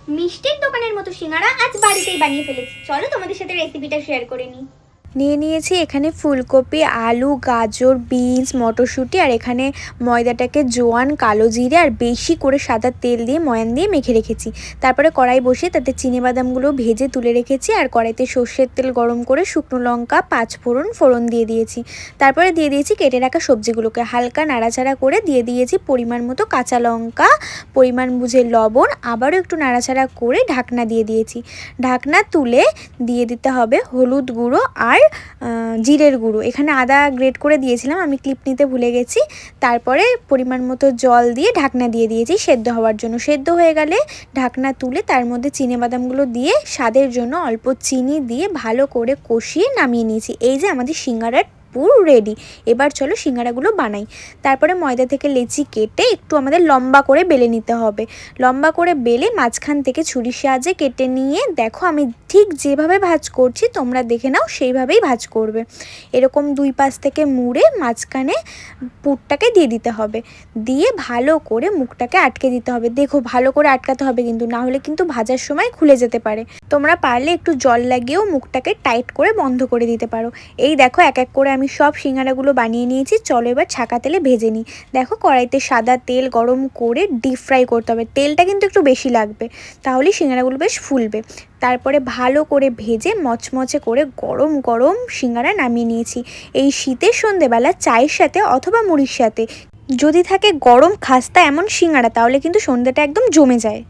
মিষ্টির দোকানের মতো সিঙ্গারা আজ বাড়িতেই বানিয়ে ফেলেছি। চলো তোমাদের সাথে রেসিপিটা শেয়ার করে নিই। নিয়ে নিয়েছি এখানে ফুলকপি, আলু, গাজর, বিনস, মটরশুঁটি আর এখানে ময়দাটাকে জোয়ান, কালো জিরে আর বেশি করে সাদা তেল দিয়ে ময়ান দিয়ে মেখে রেখেছি। তারপরে কড়াই বসিয়ে তাতে চিনিবাদামগুলো ভেজে তুলে রেখেছি আর কড়াইতে সর্ষের তেল গরম করে শুকনো লঙ্কা, ফোড়ন দিয়ে দিয়েছি। তারপরে দিয়ে দিয়েছি কেটে রাখা সবজিগুলোকে, হালকা নাড়াচাড়া করে দিয়ে দিয়েছি পরিমাণ মতো কাঁচা লঙ্কা, পরিমাণ বুঝে লবণ, আবারও একটু নাড়াচাড়া করে ঢাকনা দিয়ে দিয়েছি। ঢাকনা তুলে দিয়ে দিতে হবে হলুদ গুঁড়ো আর জিরের গুঁড়ো। এখানে আদা গ্রেট করে দিয়েছিলাম, আমি ক্লিপ নিতে ভুলে গেছি। তারপরে পরিমাণ মতো জল দিয়ে ঢাকনা দিয়ে দিয়েছি সেদ্ধ হওয়ার জন্য। সেদ্ধ হয়ে গেলে ঢাকনা তুলে তার মধ্যে চিনেবাদামগুলো দিয়ে স্বাদের জন্য অল্প চিনি দিয়ে ভালো করে কষিয়ে নামিয়ে নিয়েছি। এই যে আমাদের সিঙ্গারার পুরো রেডি। এবার চলো সিঙ্গারাগুলো বানাই। তারপরে ময়দা থেকে লেচি কেটে একটু আমাদের লম্বা করে বেলে নিতে হবে। লম্বা করে বেলে মাঝখান থেকে ছুরির সাহায্যে কেটে নিয়ে দেখো আমি ঠিক যেভাবে ভাঁজ করছি তোমরা দেখে নাও, সেইভাবেই ভাঁজ করবে। এরকম দুই পাশ থেকে মুড়ে মাঝখানে পুরটাকে দিয়ে দিতে হবে, দিয়ে ভালো করে মুখটাকে আটকে দিতে হবে। দেখো ভালো করে আটকাতে হবে কিন্তু, না হলে কিন্তু ভাজার সময় খুলে যেতে পারে। তোমরা পারলে একটু জল লাগিয়েও মুখটাকে টাইট করে বন্ধ করে দিতে পারো। এই দেখো এক এক করে আমি সব সিঙ্গারাগুলো বানিয়ে নিয়েছি। চলো এবার ছাকা তেলে ভেজে নিই। দেখো কড়াইতে সাদা তেল গরম করে ডিপ ফ্রাই করতে হবে। তেলটা কিন্তু একটু বেশি লাগবে, তাহলেই সিঙ্গারাগুলো বেশ ফুলবে। তারপরে ভালো করে ভেজে মচমচে করে গরম গরম সিঙ্গারা নামিয়ে নিয়েছি। এই শীতের সন্ধেবেলা চায়ের সাথে অথবা মুড়ির সাথে যদি থাকে গরম খাস্তা এমন সিঙ্গারা, তাহলে কিন্তু সন্ধ্যাটা একদম জমে যায়।